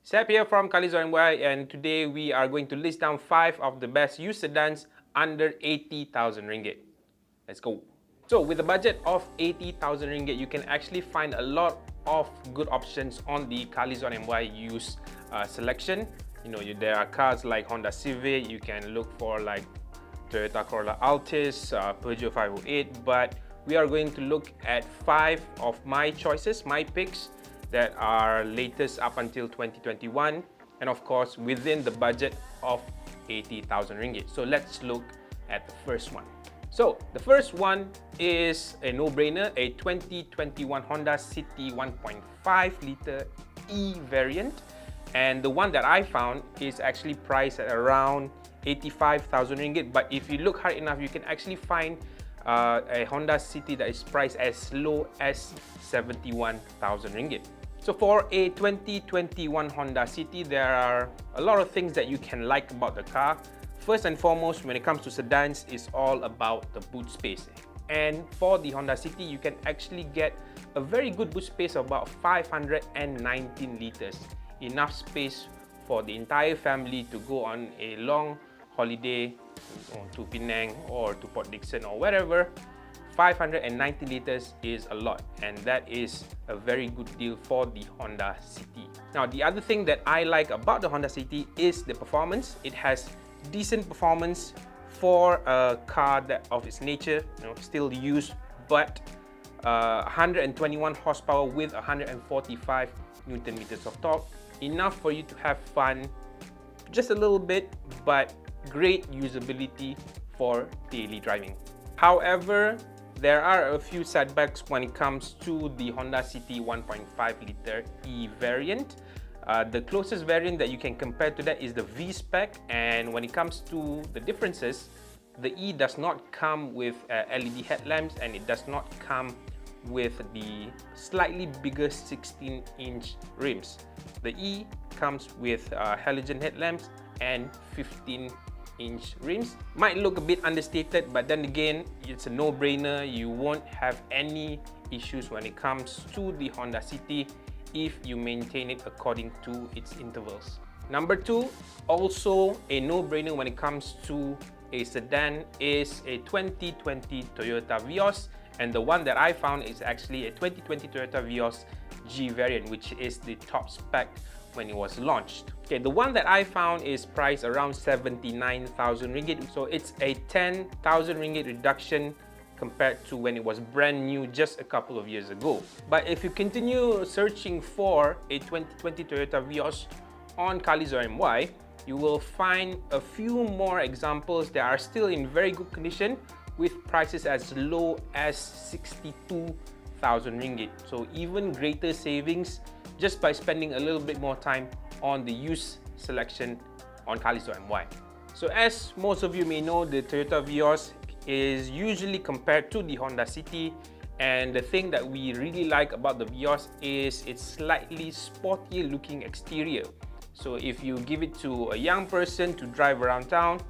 Seb here from Carlist.my, and today we are going to list down 5 of the best used sedans under 80,000 ringgit. Let's go. So with a budget of 80,000 ringgit, you can actually find a lot of good options on the Carlist.my used selection. There are cars like Honda Civic, you can look for like Toyota Corolla Altis, Peugeot 508, but we are going to look at 5 of my choices, my picks, that are latest up until 2021, and of course within the budget of 80,000 ringgit. So let's look at the first one. So the first one is a no-brainer, a 2021 Honda City 1.5 liter E variant, and the one that I found is actually priced at around 85,000 ringgit. But if you look hard enough, you can actually find a Honda City that is priced as low as 71,000 ringgit. So for a 2021 Honda City, there are a lot of things that you can like about the car. First and foremost, when it comes to sedans, it's all about the boot space. And for the Honda City, you can actually get a very good boot space of about 519 liters. Enough space for the entire family to go on a long holiday to Penang or to Port Dickson or wherever. 590 liters is a lot, and that is a very good deal for the Honda City. Now, the other thing that I like about the Honda City is the performance. It has decent performance for a car that of its nature, still used, but 121 horsepower with 145 Newton meters of torque. Enough for you to have fun, just a little bit, but great usability for daily driving. However, there are a few setbacks when it comes to the Honda City 1.5 liter E variant. The closest variant that you can compare to that is the V spec, and when it comes to the differences, the E does not come with LED headlamps, and it does not come with the slightly bigger 16-inch rims. The E comes with halogen headlamps and 15-inch rims. Might look a bit understated, but then again, it's a no-brainer. You won't have any issues when it comes to the Honda City if you maintain it according to its intervals. Number 2, also a no-brainer when it comes to a sedan, is a 2020 Toyota Vios, and the one that I found is actually a 2020 Toyota Vios G variant, which is the top spec when it was launched. Okay, the one that I found is priced around 79,000 ringgit, so it's a 10,000 ringgit reduction compared to when it was brand new just a couple of years ago. But if you continue searching for a 2020 Toyota Vios on Carlist.my, you will find a few more examples that are still in very good condition with prices as low as 62,000 ringgit. So even greater savings just by spending a little bit more time on the used selection on Carlist.my. So as most of you may know, the Toyota Vios is usually compared to the Honda City, and the thing that we really like about the Vios is its slightly sportier looking exterior. So if you give it to a young person to drive around town,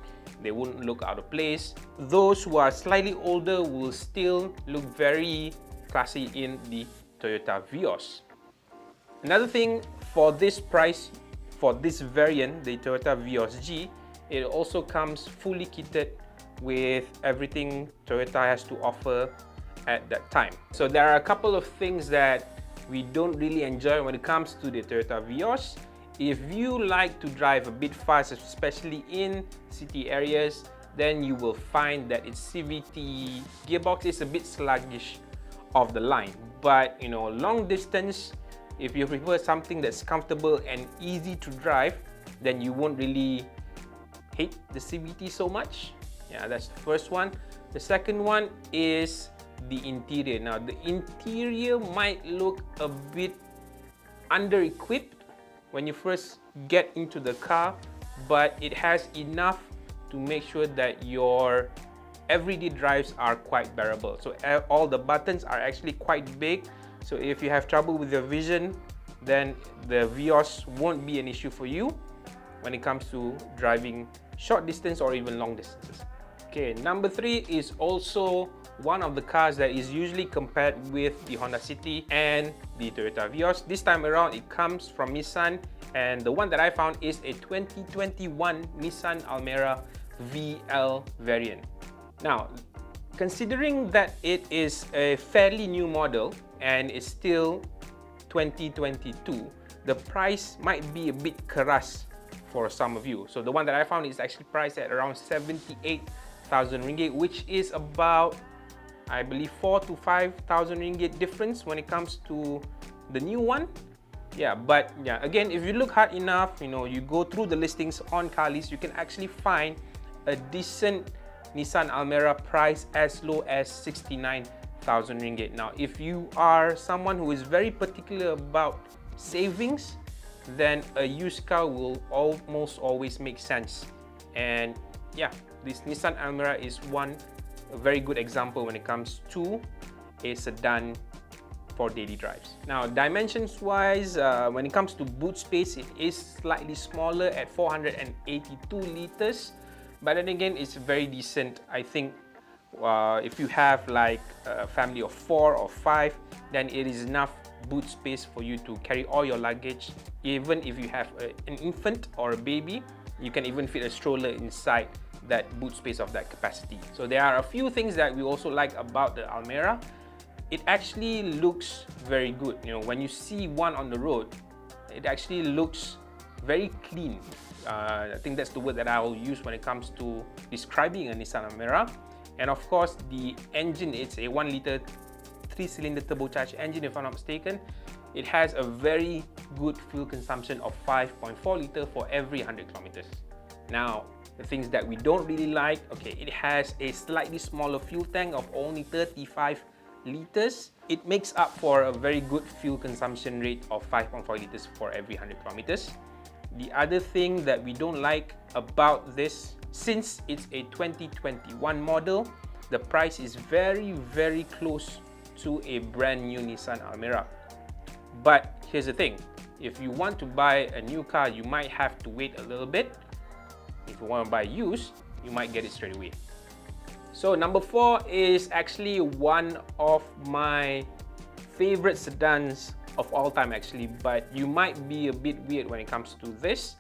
they wouldn't look out of place. Those who are slightly older will still look very classy in the Toyota Vios. Another thing, for this price, for this variant, the Toyota Vios G, it also comes fully kitted with everything Toyota has to offer at that time. So there are a couple of things that we don't really enjoy when it comes to the Toyota Vios. If you like to drive a bit fast, especially in city areas, then you will find that its CVT gearbox is a bit sluggish of the line. But long distance, if you prefer something that's comfortable and easy to drive, then you won't really hate the CVT so much. Yeah, that's the first one. The second one is the interior. Now, the interior might look a bit under-equipped when you first get into the car, but it has enough to make sure that your everyday drives are quite bearable. So all the buttons are actually quite big. So if you have trouble with your vision, then the Vios won't be an issue for you when it comes to driving short distance or even long distances. Okay, number 3 is also one of the cars that is usually compared with the Honda City and the Toyota Vios. This time around, it comes from Nissan And the one that I found is a 2021 Nissan Almera VL variant. Now, considering that it is a fairly new model and it's still 2022, the price might be a bit keras for some of you. So the one that I found is actually priced at around 78,000 ringgit, which is about, I believe, 4,000 to 5,000 ringgit difference when it comes to the new one. Yeah, but yeah, again, if you look hard enough, you go through the listings on Carlist, you can actually find a decent Nissan Almera price as low as 69,000 ringgit. Now, if you are someone who is very particular about savings, then a used car will almost always make sense. And yeah, this Nissan Almera is a very good example when it comes to a sedan for daily drives. Now, dimensions wise, when it comes to boot space, it is slightly smaller at 482 liters, but then again, it's very decent. I think if you have like a family of 4 or 5, then it is enough boot space for you to carry all your luggage. Even if you have an infant or a baby, you can even fit a stroller inside that boot space of that capacity. So there are a few things that we also like about the Almera. It actually looks very good. When you see one on the road, it actually looks very clean. I think that's the word that I will use when it comes to describing a Nissan Almera. And of course, the engine, it's a 1 liter 3-cylinder turbocharged engine, if I'm not mistaken. It has a very good fuel consumption of 5.4 liters for every 100 kilometers. Now, the things that we don't really like, okay, it has a slightly smaller fuel tank of only 35 liters. It makes up for a very good fuel consumption rate of 5.4 liters for every 100 kilometers. The other thing that we don't like about this, since it's a 2021 model, the price is very, very close to a brand new Nissan Almera. But here's the thing, if you want to buy a new car, you might have to wait a little bit. If you want to buy used, you might get it straight away. So number 4 is actually one of my favorite sedans of all time actually, but you might be a bit weird when it comes to this.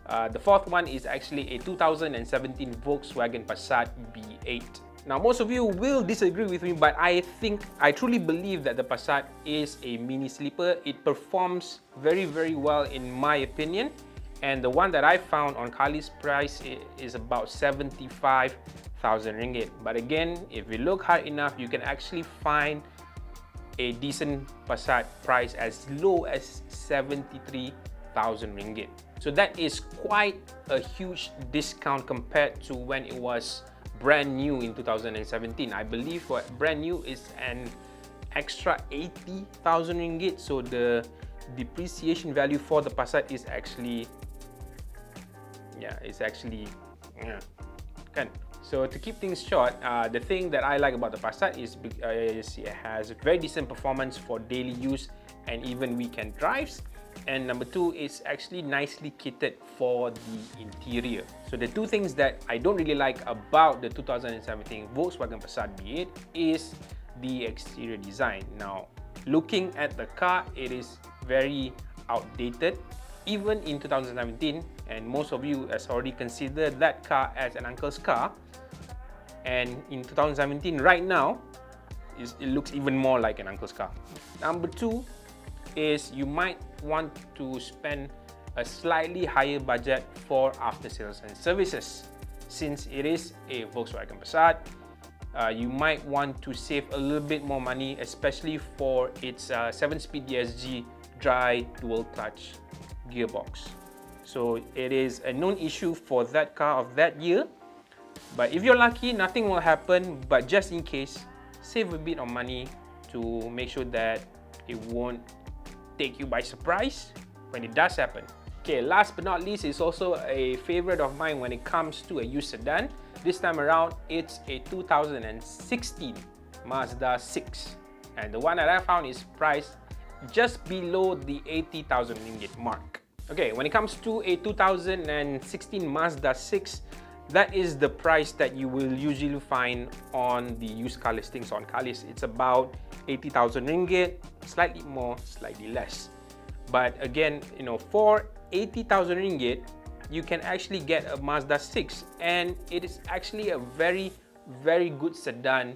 The 4th one is actually a 2017 Volkswagen Passat B8. Now, most of you will disagree with me, but I truly believe that the Passat is a mini sleeper. It performs very, very well in my opinion. And the one that I found on Carlist price is about 75,000 ringgit. But again, if you look hard enough, you can actually find a decent Passat price as low as 73,000 ringgit. So that is quite a huge discount compared to when it was brand new in 2017. I believe what brand new is an extra 80,000 ringgit. So the depreciation value for the Passat is actually, So to keep things short, the thing that I like about the Passat is it has very decent performance for daily use and even weekend drives. And number 2 is actually nicely kitted for the interior. So the two things that I don't really like about the 2017 Volkswagen Passat B8 is the exterior design. Now, looking at the car, it is very outdated. Even in 2017, and most of you has already considered that car as an uncle's car. And in 2017, right now, it looks even more like an uncle's car. Number 2 is you might want to spend a slightly higher budget for after sales and services. Since it is a Volkswagen Passat, you might want to save a little bit more money, especially for its 7-speed DSG dry dual clutch gearbox. So it is a known issue for that car of that year. But if you're lucky, nothing will happen. But just in case, save a bit of money to make sure that it won't take you by surprise when it does happen. Okay, last but not least, is also a favorite of mine when it comes to a used sedan. This time around, it's a 2016 Mazda 6. And the one that I found is priced just below the 80,000 ringgit mark. Okay, when it comes to a 2016 Mazda 6, that is the price that you will usually find on the used car listings on Carlist. It's about 80,000 ringgit, slightly more, slightly less. But again, for 80,000 ringgit, you can actually get a Mazda 6, and it is actually a very good sedan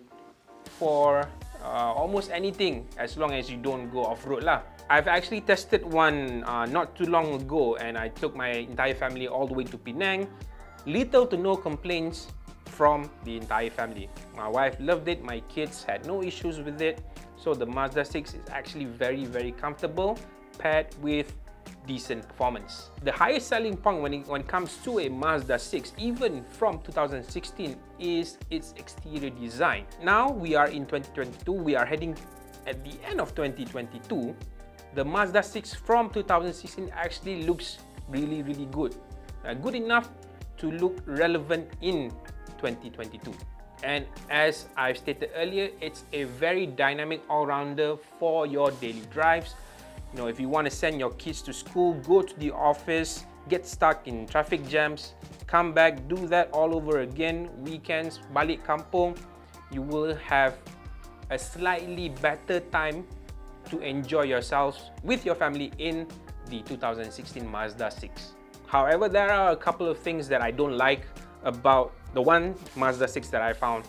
for almost anything, as long as you don't go off-road lah. I've actually tested one not too long ago, and I took my entire family all the way to Penang. Little to no complaints from the entire family. My wife loved it, my kids had no issues with it. So the Mazda 6 is actually very comfortable, paired with decent performance. The highest selling point when it comes to a Mazda 6, even from 2016, is its exterior design. Now we are in 2022, we are heading at the end of 2022. The Mazda 6 from 2016 actually looks really good. Good enough to look relevant in 2022. And as I've stated earlier, it's a very dynamic all-rounder for your daily drives. You know, if you want to send your kids to school, go to the office, get stuck in traffic jams, come back, do that all over again. Weekends, balik kampung, you will have a slightly better time to enjoy yourselves with your family in the 2016 Mazda 6. However, there are a couple of things that I don't like about the one Mazda 6 that I found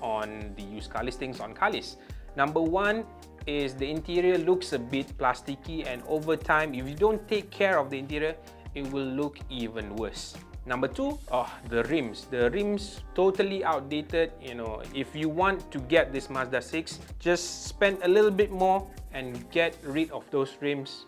on the used car listings on Carlist. Number one is the interior looks a bit plasticky, and over time, if you don't take care of the interior, it will look even worse. Number two, the rims. The rims totally outdated. You know, if you want to get this Mazda 6, just spend a little bit more and get rid of those rims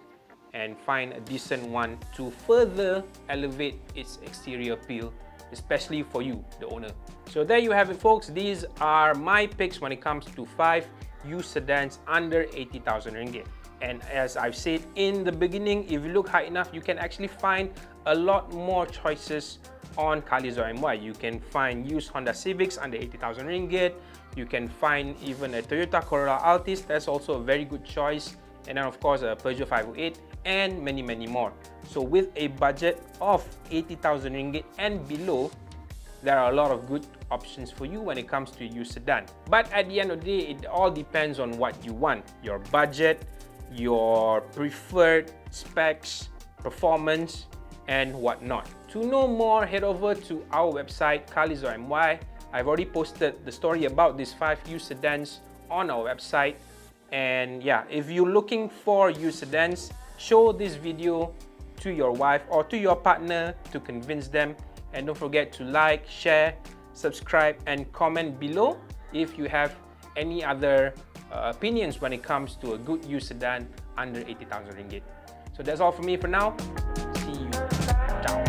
and find a decent one to further elevate its exterior appeal, especially for you, the owner. So there you have it, folks. These are my picks when it comes to 5 used sedans under 80,000 ringgit. And as I've said in the beginning, if you look high enough, you can actually find a lot more choices on Carlist.my. You can find used Honda Civics under 80,000 ringgit. You can find even a Toyota Corolla Altis. That's also a very good choice. And then of course a Peugeot 508 and many more. So with a budget of 80,000 ringgit and below, there are a lot of good options for you when it comes to used sedan. But at the end of the day, it all depends on what you want, your budget, your preferred specs, performance, and whatnot. To know more, head over to our website, Carlist.my. I've already posted the story about these 5 used sedans on our website. And yeah, if you're looking for used sedans, show this video to your wife or to your partner to convince them. And don't forget to like, share, subscribe, and comment below if you have any other opinions when it comes to a good used sedan under 80,000 ringgit. So that's all from me for now. See you. Ciao.